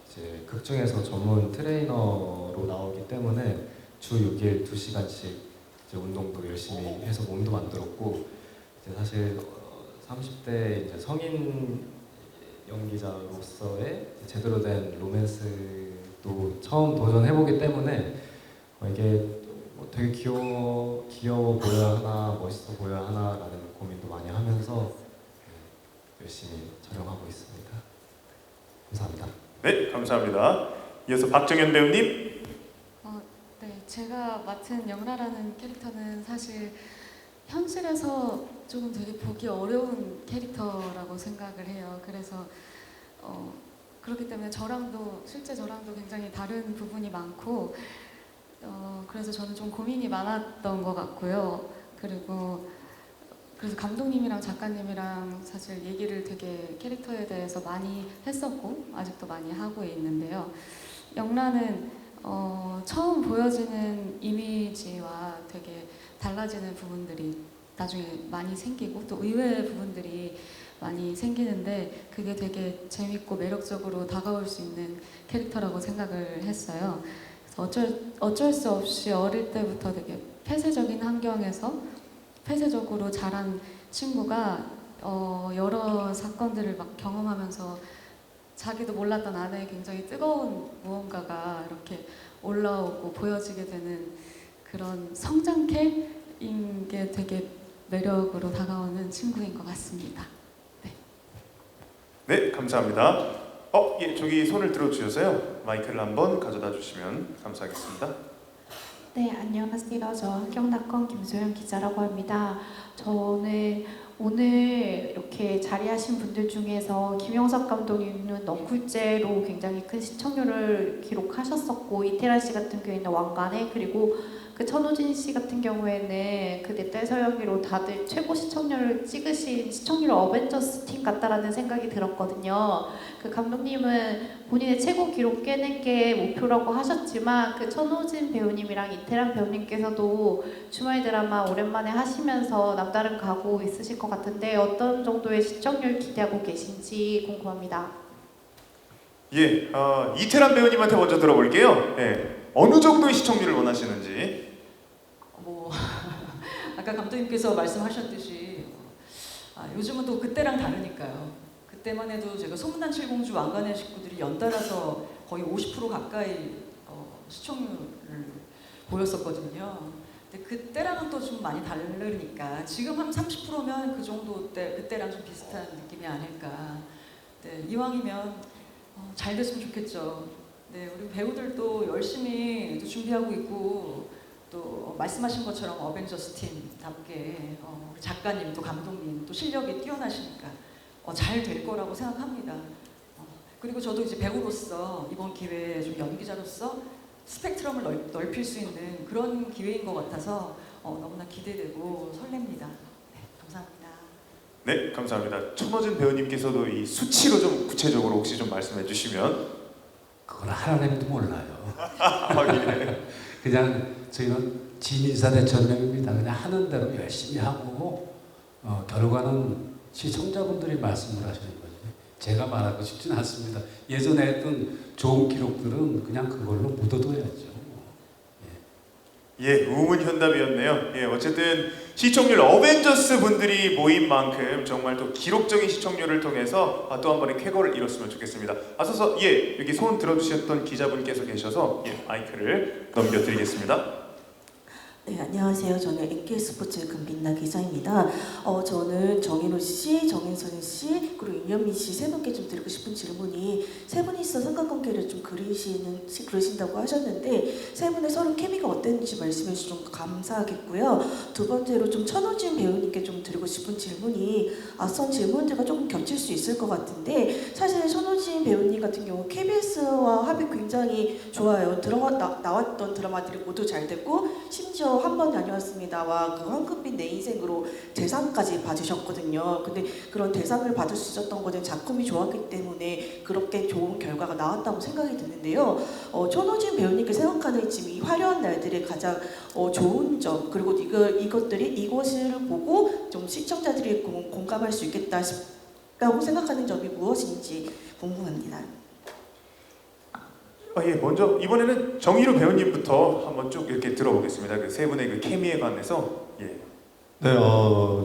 이제 극중에서 전문 트레이너로 나오기 때문에 주 6일 2시간씩 이제 운동도 열심히 해서 몸도 만들었고 이제 사실 30대 이제 성인 연기자로서의 제대로 된 로맨스도 처음 도전해보기 때문에 이게 뭐 되게 귀여워 보여야 하나 멋있어 보여야 하나라는 고민도 많이 하면서 열심히 촬영하고 있습니다. 감사합니다. 네, 감사합니다. 이어서 박정현 배우님. 네, 제가 맡은 영라라는 캐릭터는 사실 현실에서 조금 되게 보기 어려운 캐릭터라고 생각을 해요. 그래서 그렇기 때문에 실제 저랑도 굉장히 다른 부분이 많고 그래서 저는 좀 고민이 많았던 것 같고요. 그래서 감독님이랑 작가님이랑 사실 얘기를 되게 캐릭터에 대해서 많이 했었고 아직도 많이 하고 있는데요. 영란은 처음 보여지는 이미지와 되게 달라지는 부분들이 나중에 많이 생기고 또 의외의 부분들이 많이 생기는데 그게 되게 재밌고 매력적으로 다가올 수 있는 캐릭터라고 생각을 했어요. 그래서 어쩔 수 없이 어릴 때부터 되게 폐쇄적인 환경에서 폐쇄적으로 자란 친구가 여러 사건들을 막 경험하면서 자기도 몰랐던 안에 굉장히 뜨거운 무언가가 이렇게 올라오고 보여지게 되는 그런 성장캐인 게 되게 매력으로 다가오는 친구인 것 같습니다. 네, 감사합니다. 예, 저기 손을 들어주셔서요. 마이크를 한번 가져다 주시면 감사하겠습니다. 네, 안녕하세요. 저 학경닷컴 김소영 기자라고 합니다. 저는 오늘 이렇게 자리하신 분들 중에서 김영석 감독님은 넝쿨제로 굉장히 큰 시청률을 기록하셨었고 이태란 씨 같은 경우에는 왕관에 그리고 그 천호진 씨 같은 경우에는 그 내 딸 서영이로 다들 최고 시청률을 찍으신 시청률 어벤져스 팀 같다라는 생각이 들었거든요. 그 감독님은 본인의 최고 기록 깨는 게 목표라고 하셨지만 그 천호진 배우님이랑 이태란 배우님께서도 주말 드라마 오랜만에 하시면서 남다른 각오 있으실 것 같은데 어떤 정도의 시청률 기대하고 계신지 궁금합니다. 예, 이태란 배우님한테 먼저 들어볼게요. 예, 어느 정도의 시청률을 원하시는지. 아까 감독님께서 말씀하셨듯이 요즘은 또 그때랑 다르니까요. 그때만 해도 제가 소문난 칠공주 왕관의 식구들이 연달아서 거의 50% 가까이 시청률을 보였었거든요. 근데 그때랑은 또 좀 많이 다르니까 지금 한 30%면 그 정도 그때랑 좀 비슷한 느낌이 아닐까. 네, 이왕이면 잘 됐으면 좋겠죠. 네, 우리 배우들도 열심히 또 준비하고 있고 또 말씀하신 것처럼 어벤져스 팀답게 작가님 또 감독님 또 실력이 뛰어나시니까 잘 될 거라고 생각합니다. 그리고 저도 이제 배우로서 이번 기회에 좀 연기자로서 스펙트럼을 넓힐 수 있는 그런 기회인 것 같아서 너무나 기대되고 설렙니다. 네, 감사합니다. 네, 감사합니다. 천호진 배우님께서도 이 수치로 좀 구체적으로 혹시 좀 말씀해 주시면. 그건 하나님도 몰라요. 예. 그냥 저희는 진인사대천명입니다. 그냥 하는 대로 열심히 하고 결과는 시청자분들이 말씀을 하시는 거죠. 제가 말하고 싶지는 않습니다. 예전에 했던 좋은 기록들은 그냥 그걸로 묻어둬야죠. 예, 우문현답이었네요. 예, 어쨌든 시청률 어벤져스 분들이 모인 만큼 정말 또 기록적인 시청률을 통해서 또 한 번의 쾌거를 이뤘으면 좋겠습니다. 앞서서 예, 여기 손 들어주셨던 기자분께서 계셔서 마이크를 넘겨드리겠습니다. 네, 안녕하세요. 저는 NK스포츠 금빛나 기자입니다. 저는 정인호 씨, 정인선 씨, 그리고 임현민 씨 세 분께 좀 드리고 싶은 질문이 세 분이서 삼각관계를 좀 그리신다고 하셨는데 세 분의 서로 케미가 어땠는지 말씀해 주시면 감사하겠고요. 두 번째로 좀 천호진 배우님께 좀 드리고 싶은 질문이 앞선 질문들과 조금 겹칠 수 있을 것 같은데 사실 천호진 배우님 같은 경우 KBS와 합이 굉장히 좋아요. 나왔던 드라마들이 모두 잘 됐고 심지어 한 번이 아니었습니다와 그 황금빛 내 인생으로 대상까지 받으셨거든요. 근데 그런 대상을 받을 수 있었던 것은 작품이 좋았기 때문에 그렇게 좋은 결과가 나왔다고 생각이 드는데요. 천호진 배우님께 생각하는 지금 이 화려한 날들의 가장 좋은 점 그리고 이것을 보고 좀 시청자들이 공감할 수 있겠다라고 생각하는 점이 무엇인지 궁금합니다. 예, 먼저 이번에는 정희로 배우님부터 한번 쭉 이렇게 들어보겠습니다. 그 세 분의 그 케미에 관해서. 예. 네,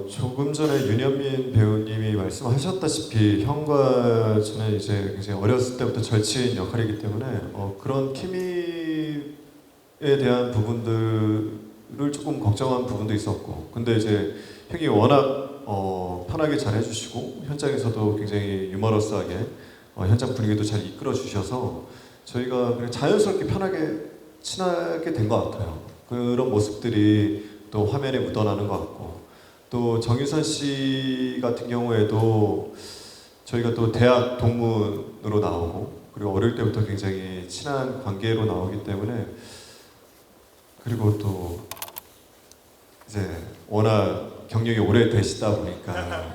조금 전에 윤현민 배우님이 말씀하셨다시피 형과 저는 이제 굉장히 어렸을 때부터 절친 역할이기 때문에 그런 케미에 대한 부분들을 조금 걱정한 부분도 있었고, 근데 이제 형이 워낙 편하게 잘 해주시고 현장에서도 굉장히 유머러스하게 현장 분위기도 잘 이끌어 주셔서 저희가 그냥 자연스럽게 편하게 친하게 된 것 같아요. 그런 모습들이 또 화면에 묻어나는 것 같고, 또 정유선 씨 같은 경우에도 저희가 또 대학 동문으로 나오고 그리고 어릴 때부터 굉장히 친한 관계로 나오기 때문에 그리고 또 이제 워낙 경력이 오래되시다 보니까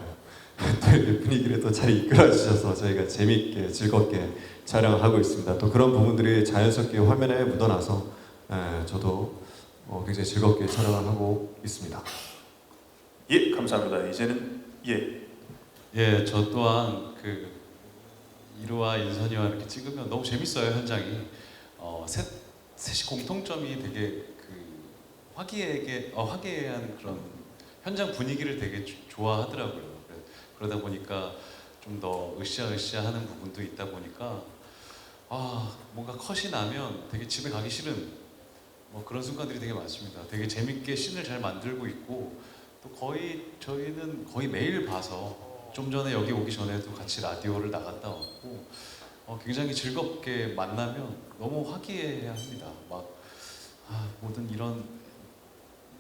또 이렇게 분위기를 또 잘 이끌어 주셔서 저희가 재미있게 즐겁게 촬영하고 있습니다. 또 그런 부분들이 자연스럽게 화면에 묻어나서 저도 굉장히 즐겁게 촬영을 하고 있습니다. 예, 감사합니다. 이제는 예, 저 또한 그 이루와 인선이와 이렇게 찍으면 너무 재밌어요, 현장이. 셋이 공통점이 되게 그 화기애애한 그런 현장 분위기를 되게 좋아하더라고요. 그러다 보니까 좀 더 으쌰으쌰하는 부분도 있다 보니까 뭔가 컷이 나면 되게 집에 가기 싫은 그런 순간들이 되게 많습니다. 되게 재밌게 씬을 잘 만들고 있고 또 저희는 거의 매일 봐서 좀 전에 여기 오기 전에도 같이 라디오를 나갔다 왔고 굉장히 즐겁게 만나면 너무 화기애애합니다. 모든 이런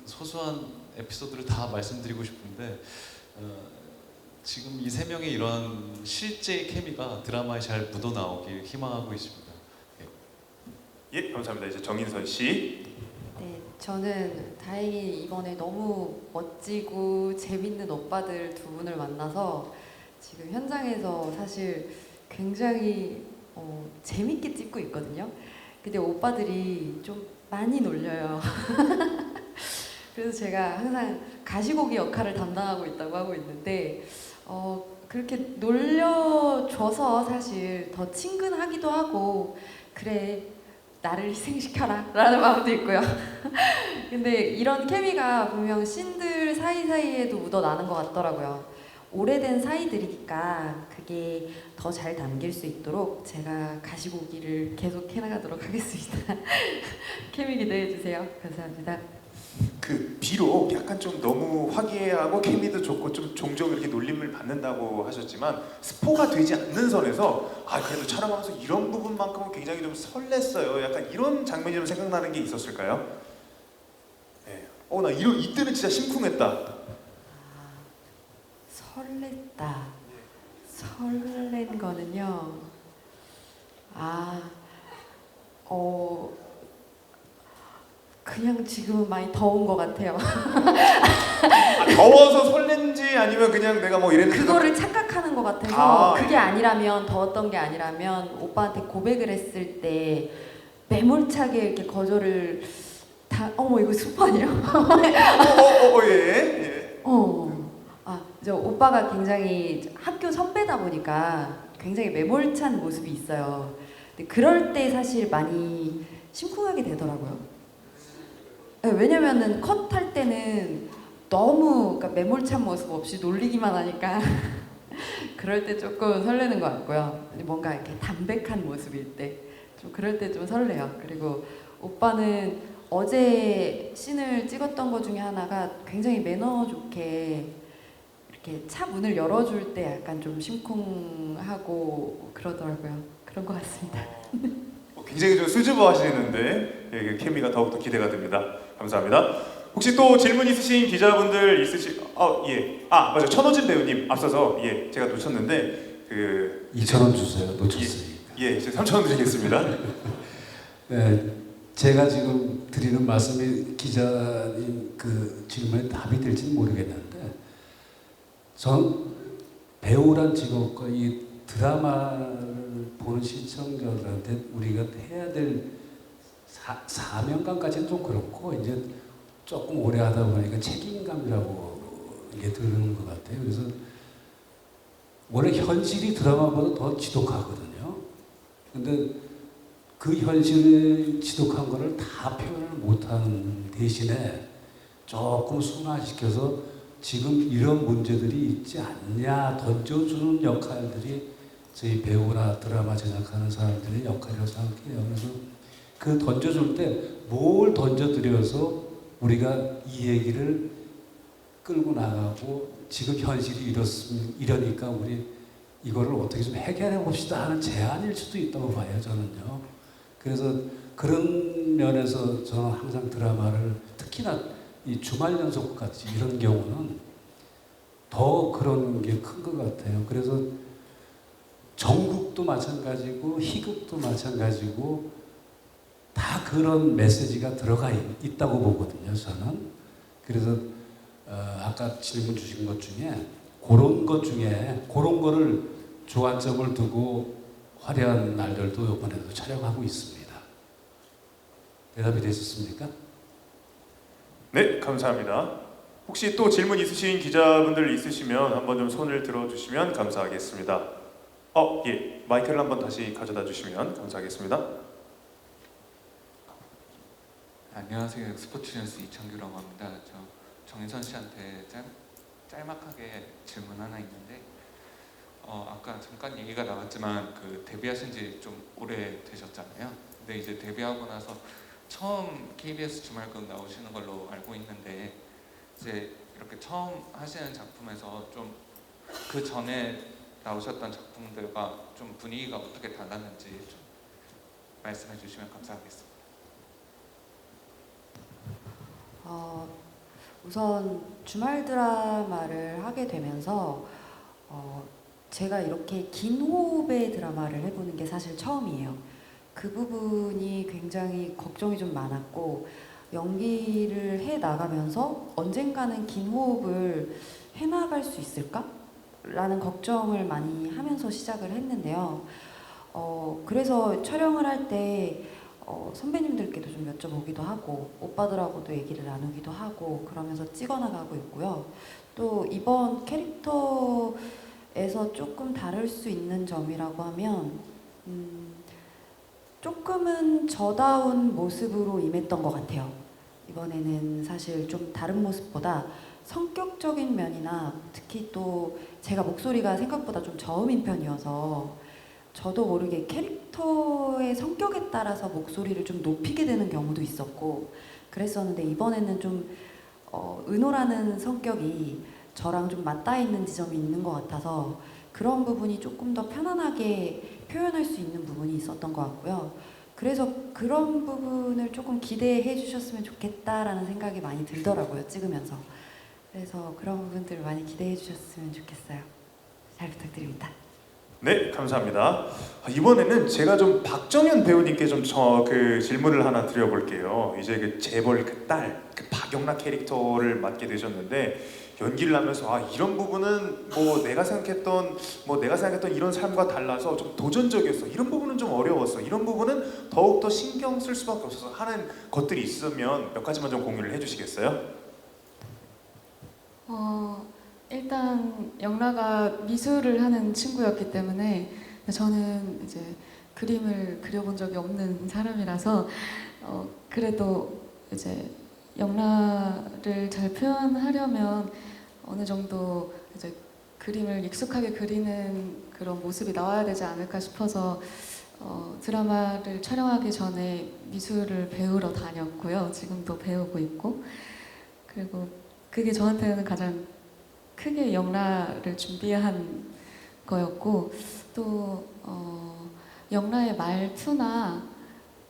소소한 에피소드를 다 말씀드리고 싶은데 지금 이 세 명의 이런 실제 케미가 드라마에 잘 묻어나오길 희망하고 있습니다. 예, 감사합니다. 이제 정인선 씨. 네, 저는 다행히 이번에 너무 멋지고 재밌는 오빠들 두 분을 만나서 지금 현장에서 사실 굉장히 재밌게 찍고 있거든요. 근데 오빠들이 좀 많이 놀려요. 그래서 제가 항상 가시고기 역할을 담당하고 있다고 하고 있는데 그렇게 놀려줘서 사실 더 친근하기도 하고 그래 나를 희생시켜라 라는 마음도 있고요. 근데 이런 케미가 분명 씬들 사이사이에도 묻어나는 것 같더라고요. 오래된 사이들이니까 그게 더 잘 담길 수 있도록 제가 가시고기를 계속 해나가도록 하겠습니다. 케미 기대해주세요. 감사합니다. 비록 약간 좀 너무 화기애애하고 케미도 좋고 좀 종종 이렇게 놀림을 받는다고 하셨지만 스포가 되지 않는 선에서 그래도 촬영하면서 이런 부분만큼은 굉장히 좀 설렜어요. 약간 이런 장면이 좀 생각나는 게 있었을까요? 네. 나 이때는 진짜 심쿵했다. 설렜다. 설렌 거는요. 그냥 지금 많이 더운 것 같아요. 더워서 설렌지 아니면 그냥 내가 이랬는데 그거를 착각하는 것 같아서 그게 아니라면 더웠던 게 아니라면 오빠한테 고백을 했을 때 매몰차게 이렇게 거절을 이거 스포 아니에요? 예. 저 오빠가 굉장히 학교 선배다 보니까 굉장히 매몰찬 모습이 있어요. 근데 그럴 때 사실 많이 심쿵하게 되더라고요. 왜냐면은 컷할 때는 너무 매몰찬 모습 없이 놀리기만 하니까 그럴 때 조금 설레는 것 같고요. 뭔가 이렇게 담백한 모습일 때 좀 그럴 때 좀 설레요. 그리고 오빠는 어제 씬을 찍었던 것 중에 하나가 굉장히 매너 좋게 이렇게 차 문을 열어줄 때 약간 좀 심쿵하고 그러더라고요. 그런 것 같습니다. 굉장히 좀 수줍어 하시는데 케미가 더욱더 기대가 됩니다. 감사합니다. 혹시 또 질문 있으신 기자분들 맞아요. 천호진 배우님 앞서서 제가 놓쳤는데 2,000원 주세요. 놓쳤으니까. 이제 3,000원 드리겠습니다. 네, 제가 지금 드리는 말씀이 기자님 그 질문에 답이 될지 모르겠는데 전 배우란 직업과 이 드라마를 보는 시청자들한테 우리가 해야 될 사명감까지는 좀 그렇고 이제 조금 오래 하다 보니까 책임감이라고 이게 드는 것 같아요. 그래서 원래 현실이 드라마보다 더 지독하거든요. 근데 그 현실을 지독한 거를 다 표현을 못하는 대신에 조금 순화시켜서 지금 이런 문제들이 있지 않냐 던져주는 역할들이 저희 배우나 드라마 제작하는 사람들의 역할이라고 생각해요. 그래서 그 던져줄 때 뭘 던져드려서 우리가 이 얘기를 끌고 나가고 지금 현실이 이러니까 우리 이거를 어떻게 좀 해결해 봅시다 하는 제안일 수도 있다고 봐요, 저는요. 그래서 그런 면에서 저는 항상 드라마를 특히나 이 주말 연속 같이 이런 경우는 더 그런 게 큰 것 같아요. 그래서 정극도 마찬가지고 희극도 마찬가지고 다 그런 메시지가 들어가 있다고 보거든요. 저는. 그래서 아까 질문 주신 것 중에 그런 거를 주안점을 두고 화려한 날들도 이번에도 촬영하고 있습니다. 대답이 되셨습니까? 네, 감사합니다. 혹시 또 질문 있으신 기자분들 있으시면 한번 좀 손을 들어주시면 감사하겠습니다. 예, 마이크를 한번 다시 가져다 주시면 감사하겠습니다. 안녕하세요. 스포츠뉴스 이창규라고 합니다. 저 정인선 씨한테 짤막하게 질문 하나 있는데 아까 잠깐 얘기가 나왔지만 그 데뷔하신 지 좀 오래 되셨잖아요. 근데 이제 데뷔하고 나서 처음 KBS 주말극 나오시는 걸로 알고 있는데 이제 이렇게 처음 하시는 작품에서 좀 그 전에 나오셨던 작품들과 좀 분위기가 어떻게 달랐는지 좀 말씀해 주시면 감사하겠습니다. 우선 주말 드라마를 하게 되면서 제가 이렇게 긴 호흡의 드라마를 해보는 게 사실 처음이에요. 그 부분이 굉장히 걱정이 좀 많았고 연기를 해 나가면서 언젠가는 긴 호흡을 해나갈 수 있을까? 라는 걱정을 많이 하면서 시작을 했는데요. 그래서 촬영을 할 때 선배님들께도 좀 여쭤보기도 하고 오빠들하고도 얘기를 나누기도 하고 그러면서 찍어나가고 있고요. 또 이번 캐릭터에서 조금 다를 수 있는 점이라고 하면 조금은 저다운 모습으로 임했던 것 같아요. 이번에는 사실 좀 다른 모습보다 성격적인 면이나 특히 또 제가 목소리가 생각보다 좀 저음인 편이어서 저도 모르게 캐릭터의 성격에 따라서 목소리를 좀 높이게 되는 경우도 있었고 그랬었는데 이번에는 좀 은호라는 성격이 저랑 좀 맞닿아 있는 지점이 있는 것 같아서 그런 부분이 조금 더 편안하게 표현할 수 있는 부분이 있었던 것 같고요. 그래서 그런 부분을 조금 기대해 주셨으면 좋겠다라는 생각이 많이 들더라고요, 찍으면서. 그래서 그런 부분들을 많이 기대해 주셨으면 좋겠어요. 잘 부탁드립니다. 네, 감사합니다. 이번에는 제가 좀 박정현 배우님께 좀 그 질문을 하나 드려볼게요. 이제 그 재벌 그 딸, 그 박영락 캐릭터를 맡게 되셨는데 연기를 하면서 이런 부분은 내가 생각했던 이런 삶과 달라서 좀 도전적이었어. 이런 부분은 좀 어려웠어. 이런 부분은 더욱 더 신경 쓸 수밖에 없어서 하는 것들이 있으면 몇 가지만 좀 공유를 해주시겠어요? 일단 영라가 미술을 하는 친구였기 때문에 저는 이제 그림을 그려본 적이 없는 사람이라서 그래도 이제 영라를 잘 표현하려면 어느 정도 이제 그림을 익숙하게 그리는 그런 모습이 나와야 되지 않을까 싶어서 드라마를 촬영하기 전에 미술을 배우러 다녔고요. 지금도 배우고 있고 그리고 그게 저한테는 가장 크게 영라를 준비한 거였고 또 영라의 말투나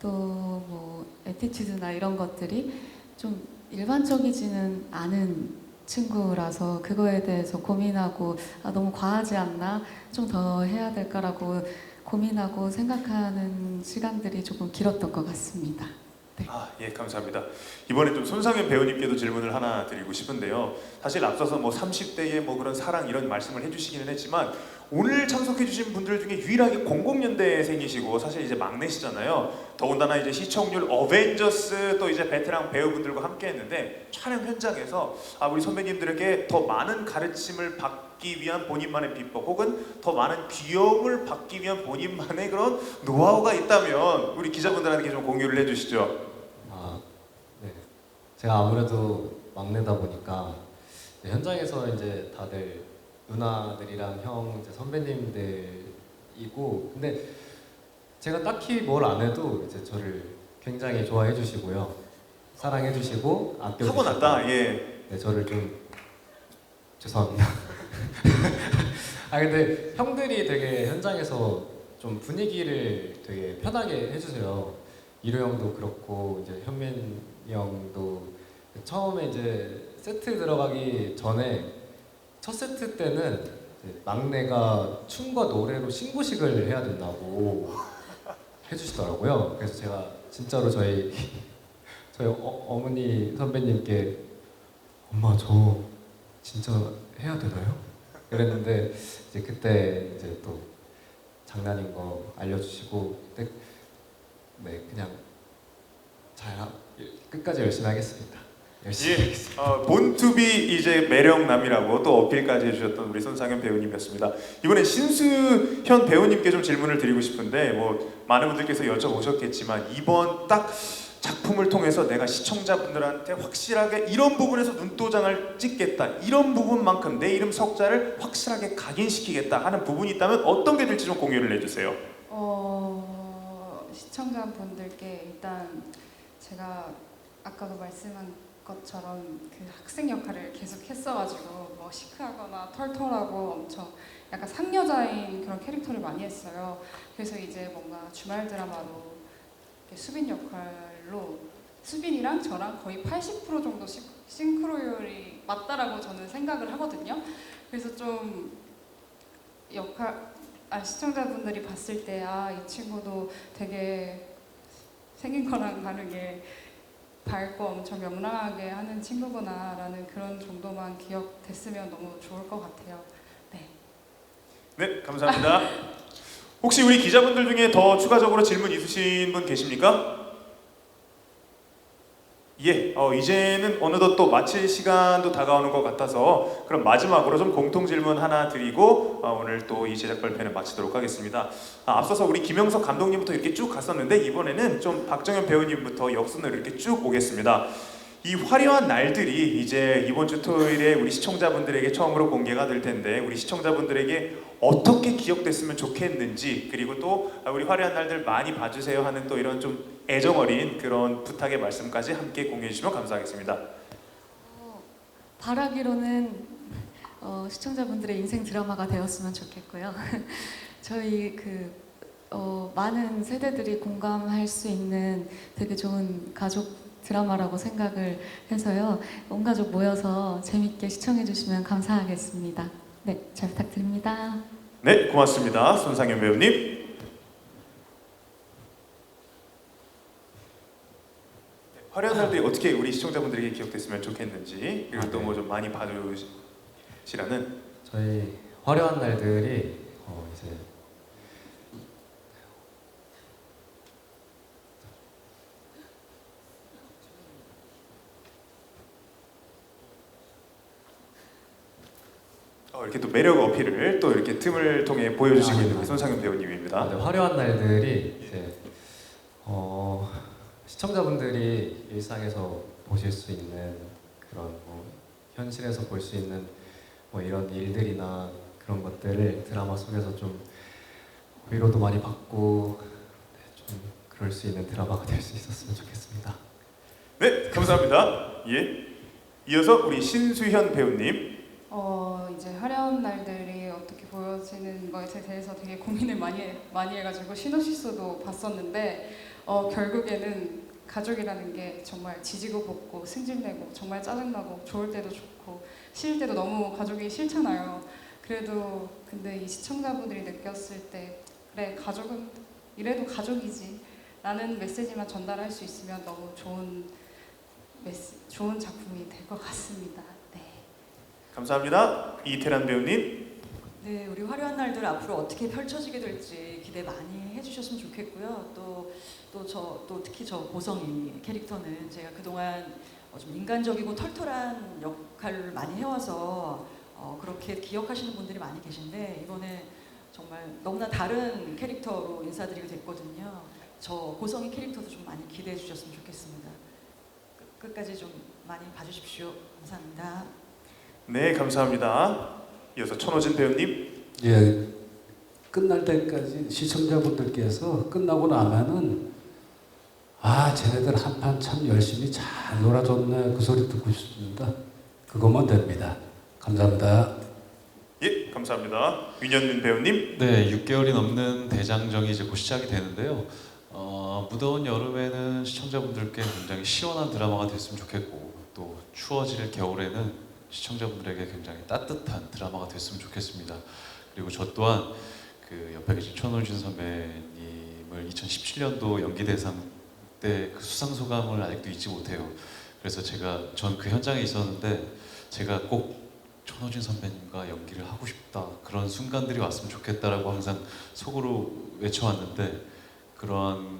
또 뭐 애티튜드나 이런 것들이 좀 일반적이지는 않은 친구라서 그거에 대해서 고민하고 너무 과하지 않나? 좀 더 해야 될까라고 고민하고 생각하는 시간들이 조금 길었던 것 같습니다. 네. 예, 감사합니다. 이번에 좀 손상현 배우님께도 질문을 하나 드리고 싶은데요. 사실 앞서서 30대의 그런 사랑 이런 말씀을 해주시기는 했지만 오늘 참석해주신 분들 중에 유일하게 00년대생이시고 사실 이제 막내시잖아요. 더군다나 이제 시청률 어벤져스 또 이제 베테랑 배우분들과 함께했는데 촬영 현장에서 우리 선배님들에게 더 많은 가르침을 받기 위한 본인만의 비법 혹은 더 많은 귀여움을 받기 위한 본인만의 그런 노하우가 있다면 우리 기자분들한테 좀 공유를 해주시죠. 네. 제가 아무래도 막내다 보니까 현장에서 이제 다들 누나들이랑 형 이제 선배님들이고 근데 제가 딱히 뭘 안 해도 이제 저를 굉장히 좋아해 주시고요. 사랑해 주시고 아껴 주시고 타고났다. 예. 네, 저를 좀 죄송합니다. 근데 형들이 되게 현장에서 좀 분위기를 되게 편하게 해주세요. 이루 형도 그렇고 이제 현민 형도 처음에 이제 세트 들어가기 전에 첫 세트 때는 이제 막내가 춤과 노래로 신고식을 해야 된다고 해주시더라고요. 그래서 제가 진짜로 저희 어머니 선배님께 엄마 저 진짜 해야 되나요? 그랬는데 이제 그때 이제 또 장난인 거 알려주시고 그때 네 그냥 끝까지 열심히 하겠습니다. 열심히 하겠습니다. 본투비 이제 매력남이라고 또 어필까지 해주셨던 우리 손상현 배우님이었습니다. 이번에 신수현 배우님께 좀 질문을 드리고 싶은데 뭐 많은 분들께서 여쭤보셨겠지만 이번 딱 작품을 통해서 내가 시청자분들한테 확실하게 이런 부분에서 눈도장을 찍겠다, 이런 부분만큼 내 이름 석자를 확실하게 각인시키겠다 하는 부분이 있다면 어떤 게 될지 좀 공유를 해주세요. 시청자분들께 일단 제가 아까도 말씀한 것처럼 그 학생 역할을 계속 했어가지고 뭐 시크하거나 털털하고 엄청 약간 상여자인 그런 캐릭터를 많이 했어요. 그래서 이제 뭔가 주말 드라마로 수빈 역할로 수빈이랑 저랑 거의 80% 정도 싱크로율이 맞다라고 저는 생각을 하거든요. 그래서 좀 시청자분들이 봤을 때 이 친구도 되게 생긴 거랑 다르게 밝고 엄청 명랑하게 하는 친구구나라는 그런 정도만 기억됐으면 너무 좋을 것 같아요. 네, 감사합니다. 혹시 우리 기자분들 중에 더 추가적으로 질문 있으신 분 계십니까? 예, 이제는 어느덧 또 마칠 시간도 다가오는 것 같아서 그럼 마지막으로 좀 공통 질문 하나 드리고 오늘 또 이 제작 발표는 마치도록 하겠습니다. 앞서서 우리 김영석 감독님부터 이렇게 쭉 갔었는데 이번에는 좀 박정현 배우님부터 옆순으로 이렇게 쭉 오겠습니다. 이 화려한 날들이 이제 이번 주 토요일에 우리 시청자분들에게 처음으로 공개가 될 텐데 우리 시청자분들에게 어떻게 기억됐으면 좋겠는지 그리고 또 우리 화려한 날들 많이 봐주세요 하는 또 이런 좀 애정어린 그런 부탁의 말씀까지 함께 공유해 주시면 감사하겠습니다. 바라기로는 시청자분들의 인생 드라마가 되었으면 좋겠고요. 저희 많은 세대들이 공감할 수 있는 되게 좋은 가족 드라마라고 생각을 해서요. 온 가족 모여서 재밌게 시청해 주시면 감사하겠습니다. 네, 잘 부탁드립니다. 네, 고맙습니다. 손상현 배우님. 화려한 날들이 어떻게 우리 시청자분들에게 기억됐으면 좋겠는지 그리고 또 뭐 좀 많이 봐주시라는 저희 화려한 날들이 이제 이렇게 또 매력 어필을 또 이렇게 틈을 통해 보여주시고 있는 우리 손상현 배우님입니다. 네, 화려한 날들이 이제 시청자분들이 일상에서 보실 수 있는 그런 현실에서 볼 수 있는 이런 일들이나 그런 것들을 드라마 속에서 좀 위로도 많이 받고 좀 그럴 수 있는 드라마가 될 수 있었으면 좋겠습니다. 네, 감사합니다. 예. 이어서 우리 신수현 배우님. 이제 화려한 날들이 어떻게 보여지는 것에 대해서 되게 고민을 많이 해가지고 시놉시스도 봤었는데 결국에는 가족이라는 게 정말 지지고 볶고 승질내고 정말 짜증나고 좋을 때도 좋고 싫을 때도 너무 가족이 싫잖아요. 그래도 근데 이 시청자분들이 느꼈을 때 그래 가족은 이래도 가족이지 라는 메시지만 전달할 수 있으면 너무 좋은 작품이 될 것 같습니다. 감사합니다. 이태란 배우님. 네, 우리 화려한 날들 앞으로 어떻게 펼쳐지게 될지 기대 많이 해주셨으면 좋겠고요. 또 특히 저 보성이 캐릭터는 제가 그동안 좀 인간적이고 털털한 역할을 많이 해와서 그렇게 기억하시는 분들이 많이 계신데 이번에 정말 너무나 다른 캐릭터로 인사드리게 됐거든요. 저 보성이 캐릭터도 좀 많이 기대해 주셨으면 좋겠습니다. 끝까지 좀 많이 봐주십시오. 감사합니다. 네, 감사합니다. 이어서 천호진 배우님. 예, 끝날 때까지 시청자분들께서 끝나고 나면은 쟤네들 한판 참 열심히 잘 놀아줬네 그 소리 듣고 싶습니다. 그것만 됩니다. 감사합니다. 예, 감사합니다. 윤현민 배우님. 네, 6개월이 넘는 대장정이 이제 곧 시작이 되는데요. 무더운 여름에는 시청자분들께 굉장히 시원한 드라마가 됐으면 좋겠고 또 추워질 겨울에는 시청자분들에게 굉장히 따뜻한 드라마가 됐으면 좋겠습니다. 그리고 저 또한 그 옆에 계신 천호진 선배님의 인물 2017년도 연기대상 때 그 수상 소감을 아직도 잊지 못해요. 그래서 전 그 현장에 있었는데 제가 꼭 천호진 선배님과 연기를 하고 싶다, 그런 순간들이 왔으면 좋겠다라고 항상 속으로 외쳐왔는데 그런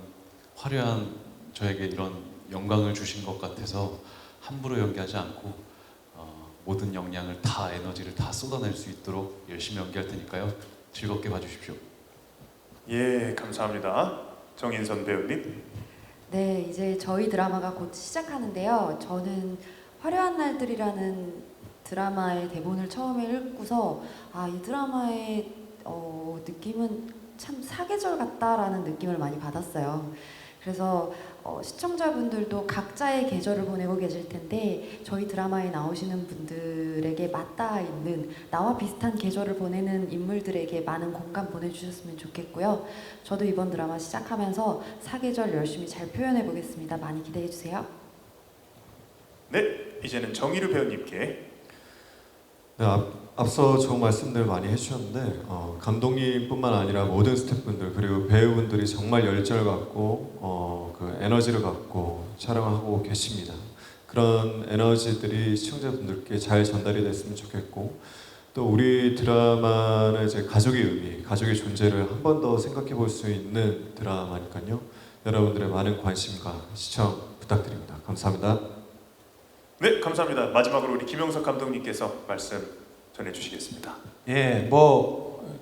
화려한 저에게 이런 영광을 주신 것 같아서 함부로 연기하지 않고 모든 역량을 다, 에너지를 다 쏟아낼 수 있도록 열심히 연기할 테니까요. 즐겁게 봐주십시오. 예, 감사합니다. 정인선 배우님. 네, 이제 저희 드라마가 곧 시작하는데요. 저는 화려한 날들이라는 드라마의 대본을 처음에 읽고서 이 드라마의 느낌은 참 사계절 같다라는 느낌을 많이 받았어요. 그래서 시청자분들도 각자의 계절을 보내고 계실 텐데 저희 드라마에 나오시는 분들에게 맞닿아 있는 나와 비슷한 계절을 보내는 인물들에게 많은 공감 보내주셨으면 좋겠고요. 저도 이번 드라마 시작하면서 사계절 열심히 잘 표현해 보겠습니다. 많이 기대해 주세요. 네, 이제는 정희루 배우님께. 네, 앞서 좋은 말씀들 많이 해주셨는데 감독님뿐만 아니라 모든 스태프분들 그리고 배우분들이 정말 열정을 갖고 그 에너지를 갖고 촬영하고 계십니다. 그런 에너지들이 시청자분들께 잘 전달이 됐으면 좋겠고 또 우리 드라마는 이제 가족의 의미, 가족의 존재를 한 번 더 생각해 볼 수 있는 드라마니까요. 여러분들의 많은 관심과 시청 부탁드립니다. 감사합니다. 네, 감사합니다. 마지막으로 우리 김영석 감독님께서 말씀 전해주시겠습니다. 예,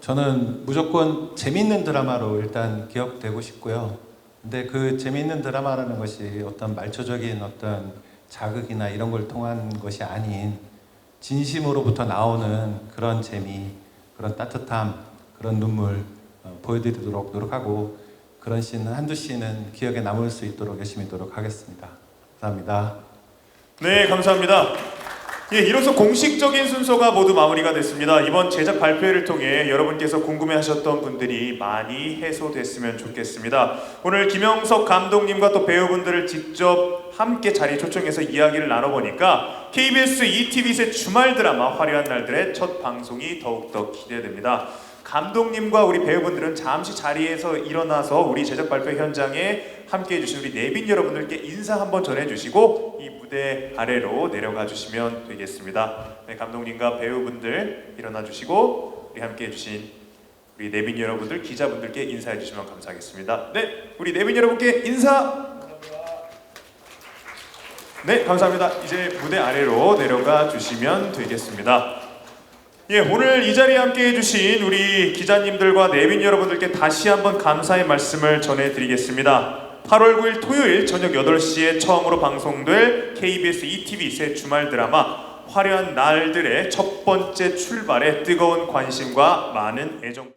저는 무조건 재밌는 드라마로 일단 기억되고 싶고요. 근데 그 재밌는 드라마라는 것이 어떤 말초적인 어떤 자극이나 이런 걸 통한 것이 아닌 진심으로부터 나오는 그런 재미, 그런 따뜻함, 그런 눈물 보여드리도록 노력하고 그런 씬은 한두 씬은 기억에 남을 수 있도록 열심히 노력하겠습니다. 감사합니다. 네, 감사합니다. 예, 이로써 공식적인 순서가 모두 마무리가 됐습니다. 이번 제작 발표회를 통해 여러분께서 궁금해하셨던 분들이 많이 해소됐으면 좋겠습니다. 오늘 김영석 감독님과 또 배우분들을 직접 함께 자리에 초청해서 이야기를 나눠보니까 KBS ETV의 주말 드라마 화려한 날들의 첫 방송이 더욱더 기대됩니다. 감독님과 우리 배우분들은 잠시 자리에서 일어나서 우리 제작 발표 현장에 함께해 주신 우리 내빈 여러분들께 인사 한번 전해주시고 이 무대 아래로 내려가 주시면 되겠습니다. 네, 감독님과 배우분들 일어나 주시고 우리 함께해 주신 우리 내빈 여러분들, 기자분들께 인사해 주시면 감사하겠습니다. 네, 우리 내빈 여러분께 인사. 네, 감사합니다. 이제 무대 아래로 내려가 주시면 되겠습니다. 예, 오늘 이 자리에 함께 해주신 우리 기자님들과 내빈 여러분들께 다시 한번 감사의 말씀을 전해드리겠습니다. 8월 9일 토요일 저녁 8시에 처음으로 방송될 KBS ETV 새 주말 드라마 화려한 날들의 첫 번째 출발에 뜨거운 관심과 많은 애정